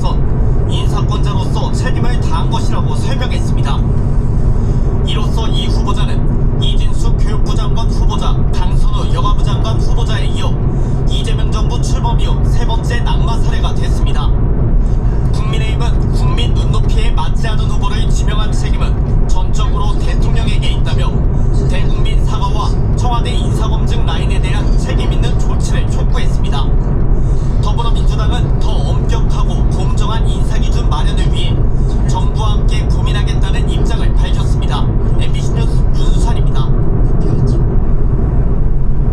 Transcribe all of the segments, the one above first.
건 인사권자로서 책임을 다한 것이라고 설명했습니다. 이로써 이 후보자는 이진수 교육부 장관 후보자, 강선우 여가부 장관 후보자에 이어 이재명 정부 출범 이후 세 번째 낙마 사례가 됐습니다. 국민의힘은 국민 눈높이에 맞지 않은 후보를 지명한 책임은 전적으로 대통령에게 있다며 대국민 사과와 청와대 인사검증 라인에 대한 책임 있는 조치를 촉구했습니다. 더불어민주당은 더 엄격하고 공정한 인사기준 마련을 위해 정부와 함께 고민하겠다는 입장을 밝혔습니다. MBC 뉴스 윤수찬입니다.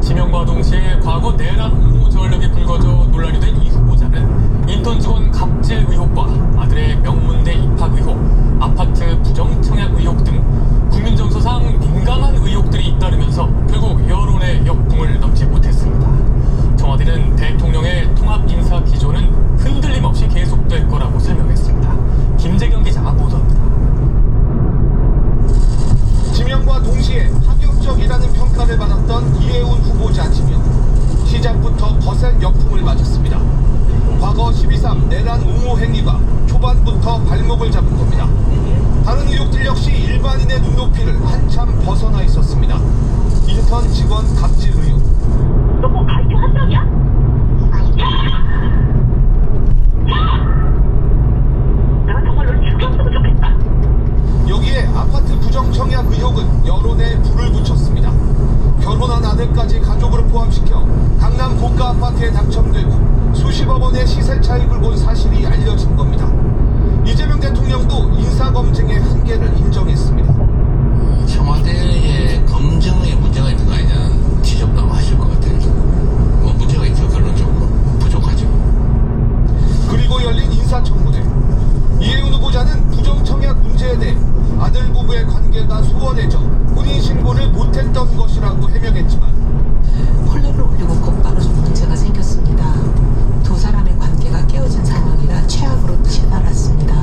지명과 동시에 과거 내란 옹호 전력이 불거져 논란이 된 이 후보자는 인턴 직원 갑질 의혹과 아들의 명문대 입학 의혹, 아파트 부정 청약 의혹 등 국민 정서상 민감한 의혹들이 잇따르면서 결국 여론의 역풍을 넘지 못했습니다. 청와대는 대통령의 통합 인사 기조는 흔들림 없이 계속될 거라고 설명했습니다. 김재경 기자가 보도합니다. 지명과 동시에 파격적이라는 평가를 받았던 이해운 후보자 지명. 시작부터 거센 역풍을 맞았습니다. 과거 12.3 내란 옹호 행위가 초반부터 발목을 잡은 겁니다. 다른 의혹들 역시 일반인의 눈높이를 한참 벗어나 있었습니다. 인턴 직원 갑질 의혹. 너 뭐 가이드 한다냐? 내가 정말 널 죽였으면 좋겠다. 여기에 아파트 부정 청약 의혹은 여론에 불을 붙였습니다. 결혼한 아들까지 가족으로 포함시켜 강남 고가 아파트에 당첨되고 수십억 원의 시세 차익을 본 사실이 알려진 겁니다. 이재명 대통령도 인사검증의 한계를 인정했습니다. 청와대의 검증에 문제가 있는 거 아니냐 지적도 하실 것 같아요. 뭐 문제가 있죠. 결론적으로 부족하죠. 그리고 열린 인사청문회. 이해운 후보자는 부정청약 문제에 대해 아들 부부의 관계가 소원해져 혼인신고를 못했던 것이라고 해명했지만 콜레를 올리고 곧바로 좀 문제가 생겼습니다. 두 사람의 관계가 깨어진 상황이라 최악으로 치달았습니다.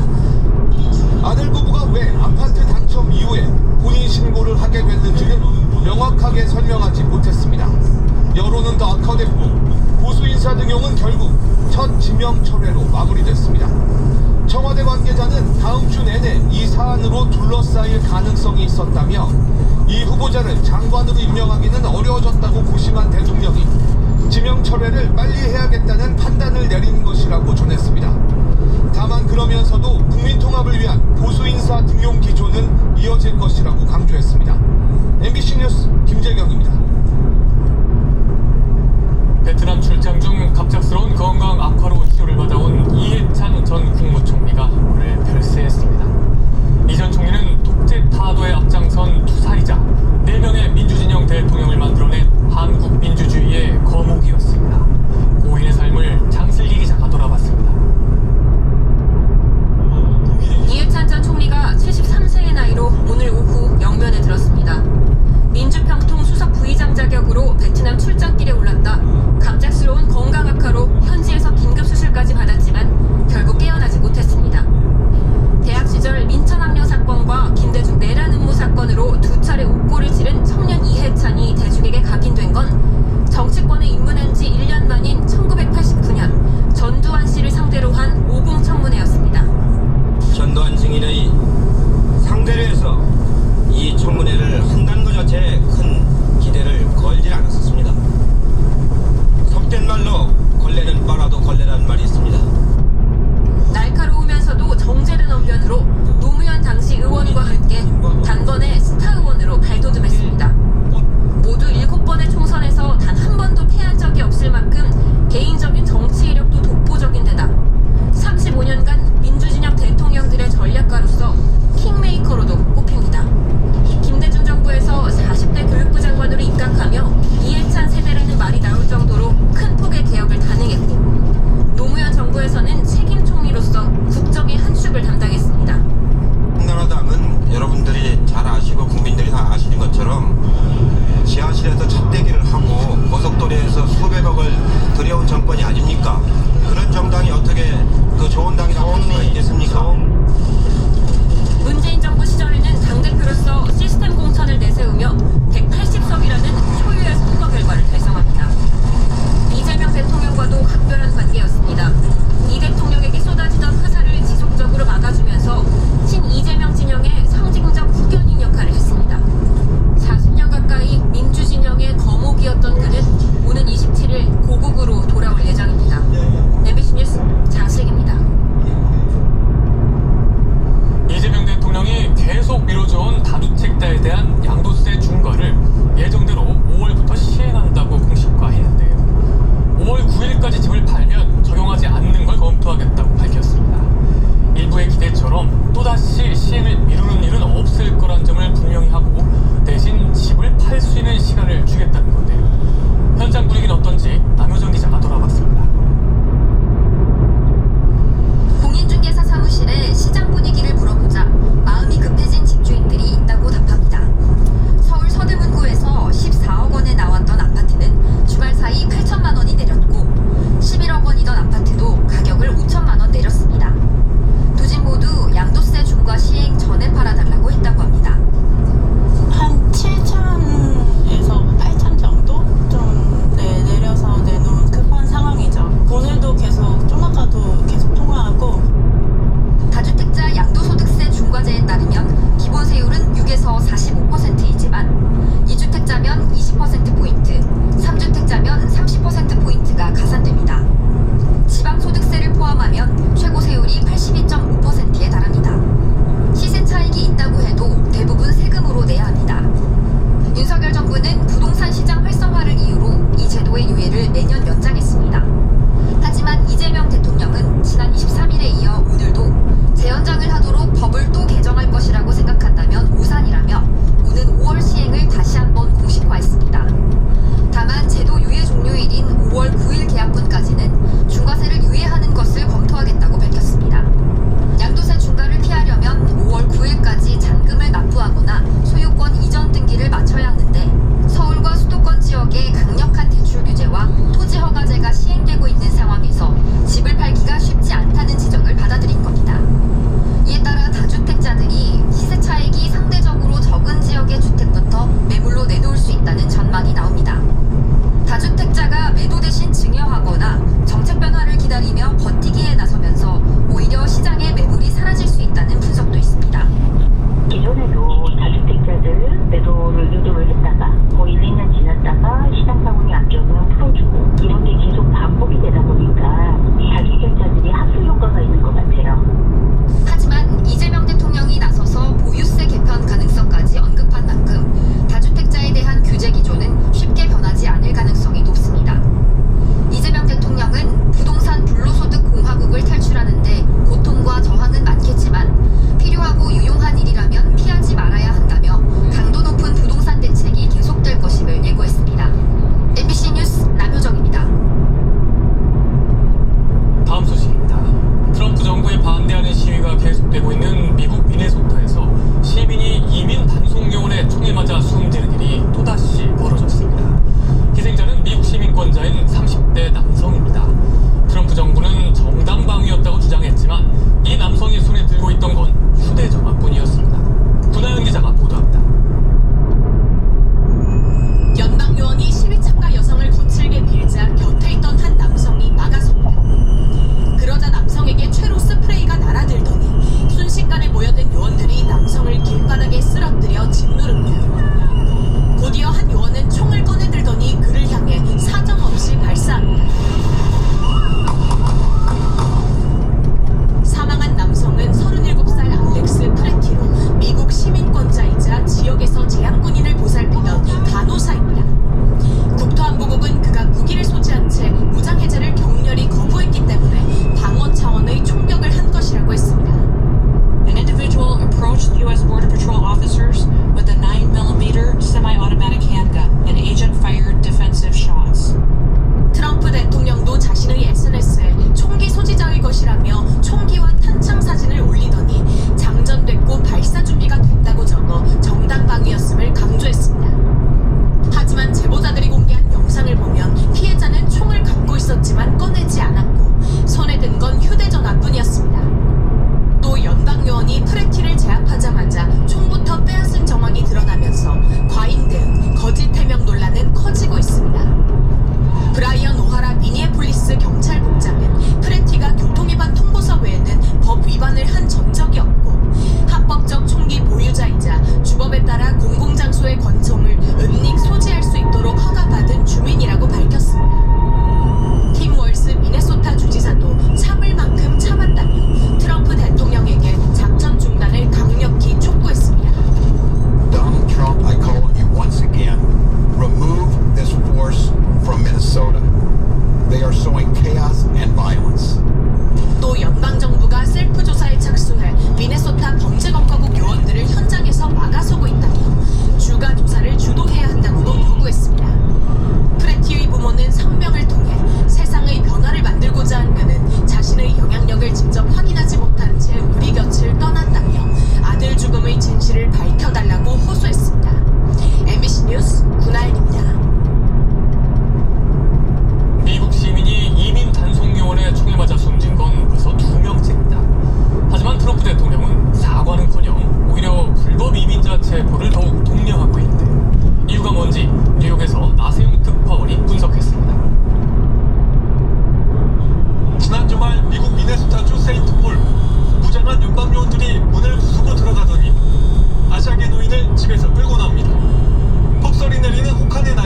아들 부부가 왜 아파트 당첨 이후에 혼인신고를 하게 됐는지는 명확하게 설명하지 못했습니다. 여론은 더 악화됐고 보수 인사 등용은 결국 첫 지명 철회로 마무리됐습니다. 청와대 관계자는 다음 주 내내 이 사안으로 둘러싸일 가능성이 있었다며 이 후보자를 장관으로 임명하기는 어려워졌다고 고심한 대통령이 지명 철회를 빨리 해야겠다는 판단을 내린 것이라고 전했습니다. 다만 그러면서도 국민 통합을 위한 보수 인사 등용 기조는 이어질 것이라고 강조했습니다. MBC 뉴스 김재경입니다. 베트남 출장 중 갑작스러운 건강 악화로 치료를 받아온 이해찬 전 국무총리가 오늘 별세했습니다. 이 전 총리는 독재 타도에 앞장선 투사이자 4명의 민주진영 대통령을 만들어낸 한국 민주주의의 거목이었습니다. 고인의 삶을 장슬기 기자가 돌아봤습니다. 이해찬 전 총리가 73세의 나이로 오늘 오후 영면에 들었습니다. 민주평통 수석 부의장 자격으로 베트남 출장길에 올랐다 갑작스러운 건강 악화로 현지에서 긴급 수술까지 받았지만 결국 깨어나지 못했습니다. 대학 시절 민천학령 사건과 김대중 내란 음모 사건으로 두 차례 옥고를 치른 청년 이해찬이 대중에게 각인된 건 정치권에 입문한 지 1년 만인 1989년 전두환 씨를 상대로 한 오공청문회였습니다. 전두환 증인의 상대로 해서 이 청문회를 한다는 것 자체에 큰 기대를 걸지 않았었습니다. 속된 말로 걸레는 빨아도 걸레라는 말이 있습니다. 날카로우면서도 정제된 언변으로 노무현 당시 의원과 함께 단번에 스타 의원으로 발돋움했습니다. 모두 7번의 총선에서 단 한 번도 패한 적이 없을 만큼 개인적인 정치 이력도 독보적인 데다 35년간 민주진영 대통령들의 전략가로서 킹메이커로도 꼽힙니다. 김대중 정부에서 40대 교육부 장관으로 입각하며 이해찬 세대라는 말이 나올 정도로 큰 폭의 개혁을 단행했고 노무현 정부에서는 책임 총리로서 국정의 한 축을 담당했습니다. 한나라당은 여러분들이 잘 아시고 국민들이 다 아시는 것처럼 지하실에서 찻대기를 하고 고속도로에서 수백억을 들여온 정권이 아닙니까? 그런 정당이 어떻게 그 좋은 당이라고 할 수가 있겠습니까? 문재인 정부 시절에는 당대표로서 시스템 공천을 내세우며 180석이라는 초유의 선거 결과를 달성합니다. 이재명 대통령과도 각별한 관계였습니다. 이 대통령에게 쏟아지던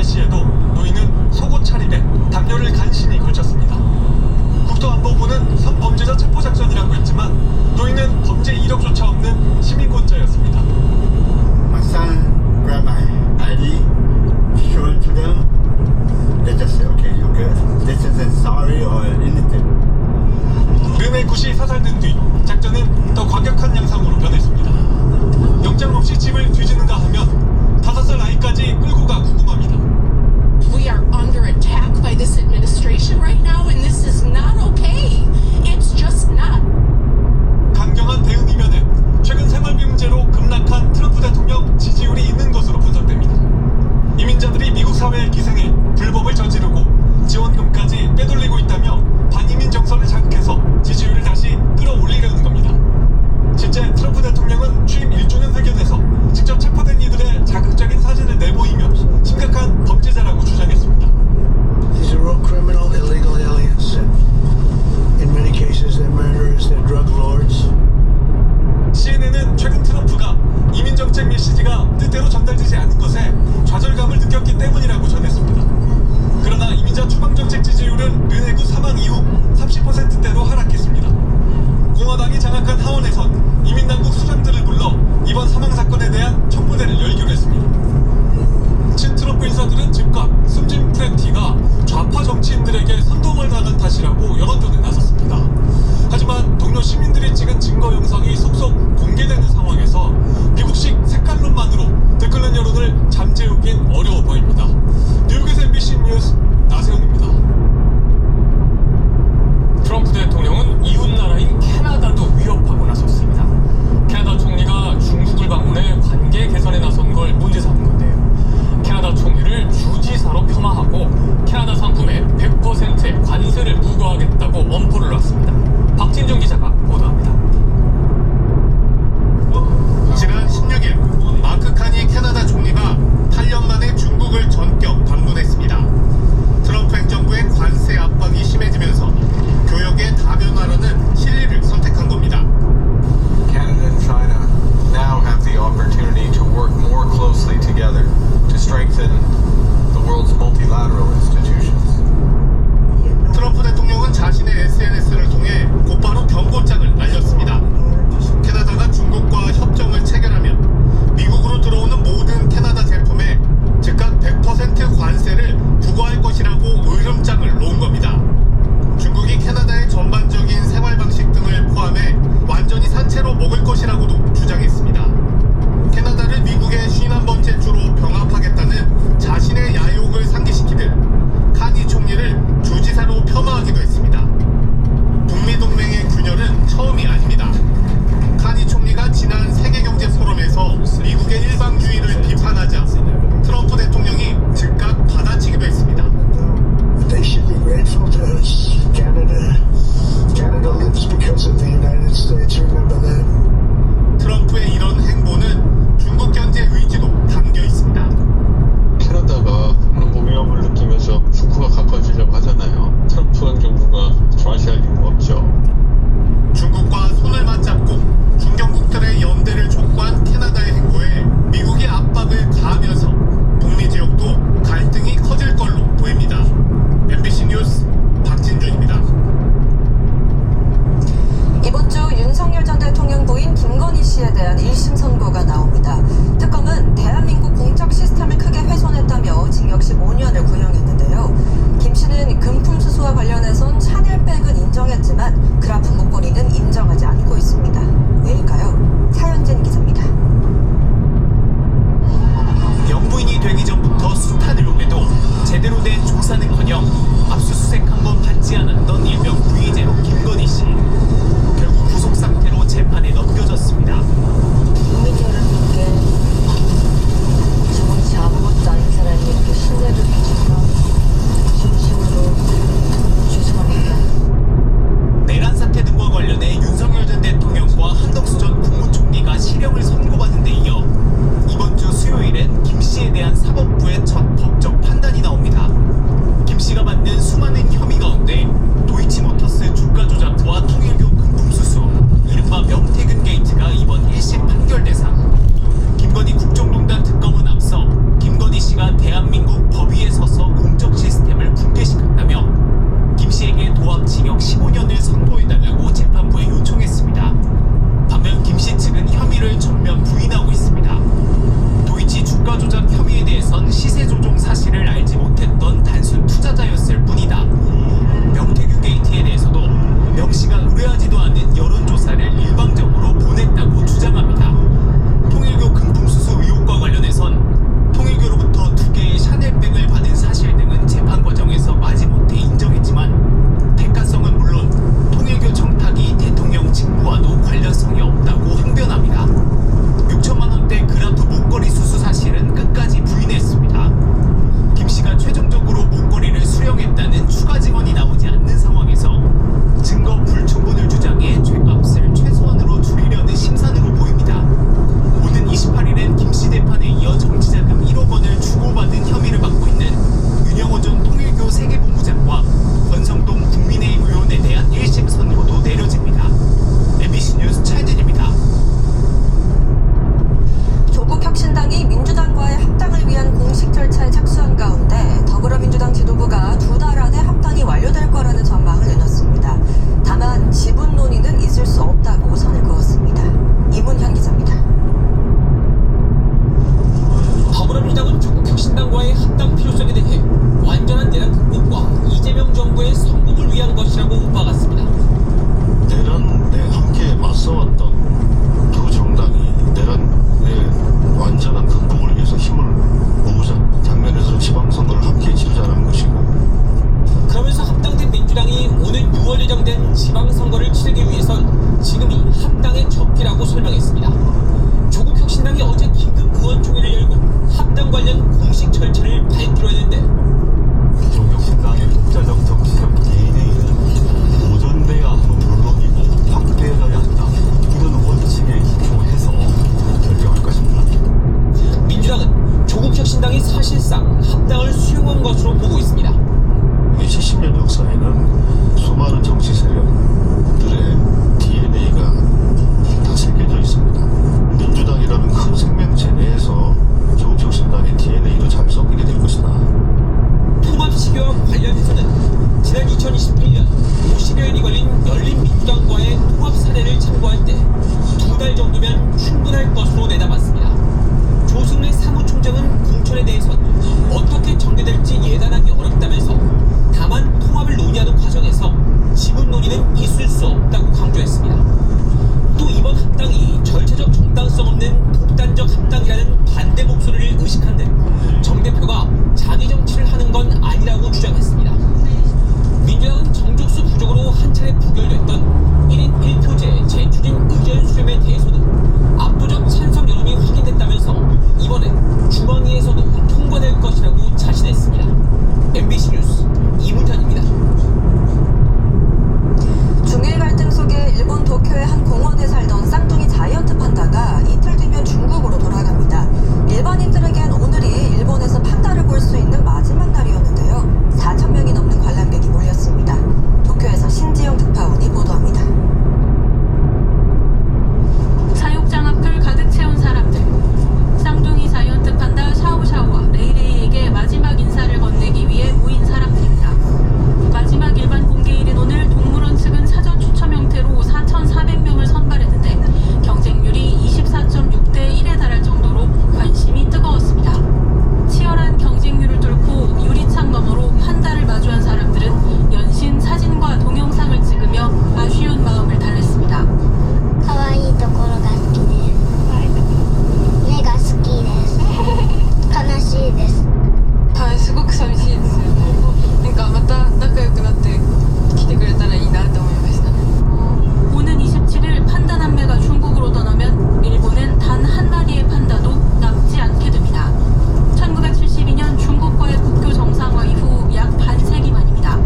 시에도 노인은 속옷 차림에 담요를 간신히 걸쳤습니다. 국토안보부는 성범죄자 체포작전이라고 했지만 노인은 범죄 이력조차 없는 시민권자였습니다. My son grabbed my ID, showed it to them. They just said, okay, you're good. This isn't sorry or anything. 르네 굿이 사살된 뒤 작전은 더 과격한 양상으로 변했습니다. 영장 없이 집을 뒤지는가 하면 5살 아이까지 끌고 가 구금합니다. We are under attack by this administration right now, and this is not okay. It's just not. 강경한 대응 이면에 최근 생활비 문제로 급락한 트럼프 대통령 지지율이 있는 것으로 분석됩니다. 이민자들이 미국 사회에 기생해 불법을 저지르고 지원금까지 빼돌리고 있다며 반이민 정서를 자극해서 지지율을 다시 끌어올리려는 겁니다. 실제 트럼프 대통령은 취임 1주년 회견에서 직접 체포된 이들의 자극적인 사진을 내보이며 심각한 범죄자라고 주장했습니다. These are all criminal, illegal aliens. In many cases, they're murderers, they're drug lords. CNN은 최근 트럼프가 이민정책 메시지가 뜻대로 전달되지 않은 것에 좌절감을 느꼈기 때문이라고 전했습니다. 그러나 이민자 추방정책 지지율은 르네구 사망 이후 30%대로 하락했습니다. 공화당이 장악한 하원에선 이민당국 수장들을 불러 이번 사망 사건에 대한 청문회를 열기로 했습니다. 친트럼프 인사들은 즉각 숨진 프레티가 좌파 정치인들에게 선동을 당한 탓이라고 여론전에 나섰습니다. 하지만 동료 시민들이 찍은 증거 영상이 속속 공개되는 상황에서 미국식 색깔론만으로 들끓는 여론을 잠재우긴 어려워 보입니다. 뉴욕에서 MBC 뉴스 나세훈입니다. 트럼프 대통령은 이웃나라인 캐나다도 위협하고 나섰습니다. 캐나다 총리가 중국을 방문해 관계 개선에 나선 걸 문제 삼은 건데요. 캐나다 총리를 주지사로 폄하하고 캐나다 상품에 100%의 관세를 부과하겠다고 엄포를 놨습니다. 박진종 기자가 보도합니다. 지난 16일 마크 카니 캐나다 총리가 8년 만에 중국을 전격 방문했습니다. 트럼프 행정부의 관세 압박이 심해지면서 교역의 다변화라는 실리를 선택한 겁니다. Canada and China now have the opportunity to work more closely together to strengthen the world's multilateral institutions. 트럼프 대통령은 자신의 SNS를 통해 곧바로 경고장을 날렸습니다. 캐나다가 중국과 협정을 체결하면 미국으로 들어오는 모든 캐나다 제품에 즉각 100% 관세를 부과할 것이라고 으름장을 놓은 겁니다. 중국이 캐나다의 전반적인 생활 방식 등을 포함해 완전히 산채로 먹을 것이라고도 주장했습니다. 캐나다를 미국의 51번째 주로 병합하겠다는 자신의 야욕을 상기시키듯 카니 총리를 주지사로 폄하하기도 했습니다. 북미 동맹의 균열은 처음이 아닙니다. 카니 총리가 지난 세계경제 포럼에서 미국의 일방주의를 비판하자 트럼프 대통령이 즉각 받아치기도 했습니다. They should be grateful to us. Canada lives because of the United States. Remember that. 트럼프의 이런 행보는 중국 견제 의지도 담겨 있습니다. 캐나다가 그런 위험을 느끼면서 중국과 가까워지려고 하잖아요. 트럼프 행정부가 좌시할 이유가 없죠. 중국과 손을 맞잡고 중견국들의 연대를 촉구한 캐나다의 행보에 미국이 압박을 가하면서 북미 지역도 갈등이 커질 걸로 보입니다. MBC 뉴스 박진준입니다. 이번 주 윤석열 전 대통령 부인 김건희 씨에 대한 1심 선고가 나옵니다. 특검은 대한민국 공적 시스템을 크게 훼손했다며 징역 15년을 구형했는데요. 김 씨는 금품 수수와 관련해선 샤넬백은 인정했지만 그라프 목걸이는 인정하지 않고 있습니다. 왜일까요? 차현진 기자입니다. 영부인이 되기 전부터 수탄을 오래도 제대로 된 조사는커녕 압수수색 한 번 받지 않았던 일명 부의제로 김건희 씨. 결국 구속 상태로 재판에 넘겨졌습니다. 국민 여러분께 정치 아무것도 아닌 사람이 이렇게 신뢰를 주셔서 진심으로 죄송합니다. 내란 사태 등과 관련해 윤석열 전 예정된 지방선거를 치르기 위해선 지금이 합당의 적기라고 설명했습니다. 조국혁신당이 어제 긴급 의원총회를 열고 합당 관련 공식 절차를 발표를 했는데 조국혁신당의 독자적 정치적 DNA는 보존돼야 하는 물론이고 확대해져야 한다. 이런 원칙에 기초해서 결정할 것입니다. 민주당은 조국혁신당이 사실상 합당을 수용한 것으로 보고 있습니다. 70년 역사에는 수많은 정치 세력들의 DNA가 다 새겨져 있습니다. 민주당이라는 큰 생명체 내에서 조국혁신당의 DNA도 잘 섞이게 될 것이다. 통합 시기와 관련해서는 지난 2021년 50여일이 걸린 열린민주당과의 통합 사례를 참고할 때 2달 정도면 충분할 것으로 내다봤습니다. 조승래 사무총장은 공천에 대해선 어떻게 전개될지 예단하기 어렵다면서 다만 통합을 논의하는 과정에서 지분 논의는 있을 수 없다고 강조했습니다. 또 이번 합당이 절차적 정당성 없는 독단적 합당이라는 반대 목소리를 의식한 듯 정 대표가 자기 정치를 하는 건 아니라고 주장했습니다. 민주당은 정족수 부족으로 한 차례 부결됐던 1인 1표제 재추진 의견 수렴에 대해서도 압도적 찬성 여론이 확인됐다면서 이번엔 중앙위에서도 통과될 것이라고 자신했습니다. MBC 뉴스 이문현입니다. 중일 갈등 속에 일본 도쿄의 한 공원에 살던 쌍둥이 자이언트 판다가 이틀 뒤면 중국으로 돌아갑니다. 일반인들에겐 오늘이 일본에서 판다를 볼 수 있는 마지막 날이었는데요. 4,000명이 넘는 관람객이 몰렸습니다. 도쿄에서 신지영 특파원이 보도합니다. 사육장 앞을 가득 채운 사람들. 쌍둥이 자이언트 판다 샤오샤오와 레이레이에게 마지막 인사를 건네기 위해 모인 사람들입니다. 마지막 일반 공개일인 오늘 동물원 측은 사전 추첨 형태로 4,400명을 선발했는데 경쟁률이 24.6대 1에 달할 정도로 관심이 뜨거웠습니다. 치열한 경쟁률을 뚫고 유리창 너머로 판다를 마주한 사람들은 연신 사진과 동영상을 찍으며 아쉬운 마음을 달랬습니다. 可愛いところが好きです。目が好きです。悲しいです。はい、すごく寂しいですよね。なんかまた仲良くなって来てくれたらいいなって思いました。 오는 27일 판다 남매가 중국으로 떠나면 일본엔 단 한 마리의 판다도 남지 않게 됩니다. 1972년 중국과의 국교 정상화 이후 약 반세기 만입니다.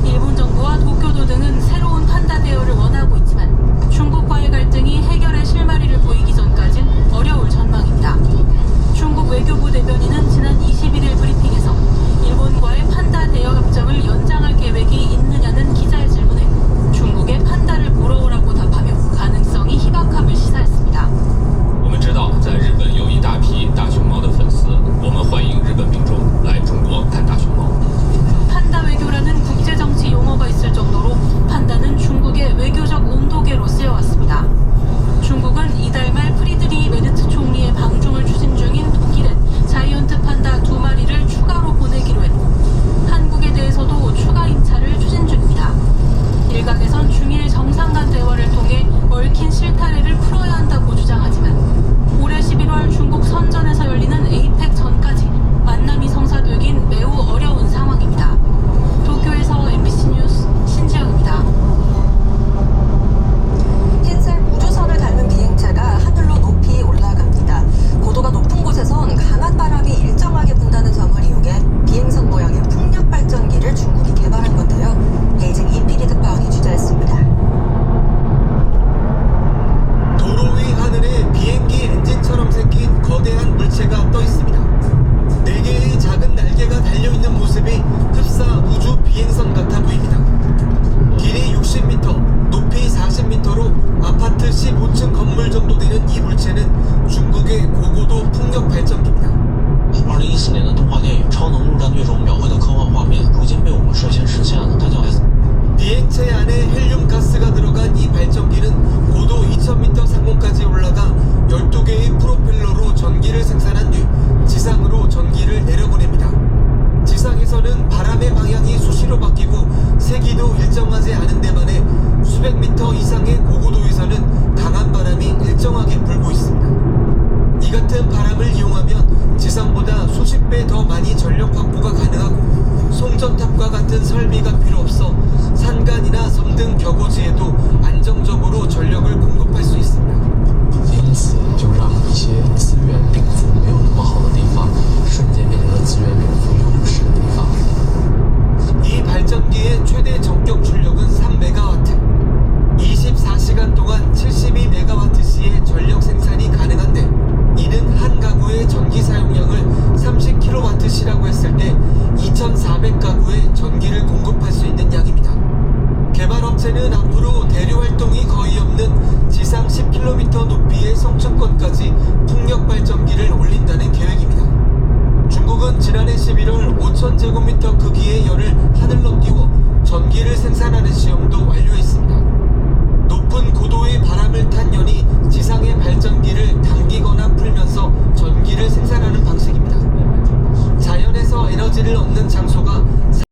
일본 정부와 도쿄도 등은 새로운 판다 대여를 원하고 있지만 중국과의 갈등이 해결의 실마리를 보이기 전까진 어려울 전망입니다. 중국 외교부 대변인은 지난 21일 브리핑에서 일본과의 판다 대여 협정을 연장할 계획이 있느냐는 기자의 질문에 중국의 판다를 보러 오라고 답하며 가능성이 희박함을 시사했습니다. 我们知道在日本有一大批大熊猫的粉丝，我们欢迎日本民众来中国看大熊猫。 판다 외교라는 국제 정치 용어가 있을 정도로 판다는 중국의 외교적 온도계로 쓰여왔습니다. 중국은 이달 말 프리드리 메르트 총리의 방중을 추진 중인 독일에 자이언트 판다 2마리를 추가로 보내기로 했고 한국에 대해서도 추가 임차를 추진 중입니다. 일각에선 중일 정상 간 대화를 통해 얽힌 실타래를 풀어야 한다고 주장하지만 올해 11월 중국 선전에서 열리는 에이펙 전까지 만남이 성사되긴 매우 어려운 상황입니다. 도쿄에서 MBC 뉴스 신지영입니다. 흰색 우주선을 닮은 비행체가 하늘로 높이 올라갑니다. 고도가 높은 곳에선 강한 바람이 일정하게 분다는 점을 이용해 비행선 모양의 풍력 발전기를 중국이 개발한 건데요. 베이징 이PD 특파원이 취재했습니다. 도로 위 하늘에 비행기 엔진처럼 생긴 거대한 물체가 떠 있습니다. 4개의 작은 날개가 달려있는 모습이 흡사 우주 비행선 같아 보입니다. 길이 60m, 높이 40m로 아파트 15층 건물 정도 되는 이 물체는 중국의 고고도 풍력 발전기입니다. 2014年的动画电影《超能陆战队》中描绘的科幻画面，如今被我们率先实现了。它叫 S。 비행체 안에 헬륨 가스가 들어간 이 발전기는 고도 2000m 상공까지 올라가 12개의 프로펠러로 전기를 생산한 뒤 지상으로 전기를 내려보냅니다. 지상에서는 바람의 방향이 수시로 바뀌고 세기도 일정하지 않은 데만에 수백 미터 이상의 고고도에서는 강한 바람이 일정하게 불고 있습니다. 이 같은 바람을 이용하면 지상보다 수십 배 더 많이 전력 확보가 가능하고 송전탑과 같은 설비가 필요 없어 산간이나 섬들 업체는 앞으로 대류 활동이 거의 없는 지상 10km 높이의 성층권까지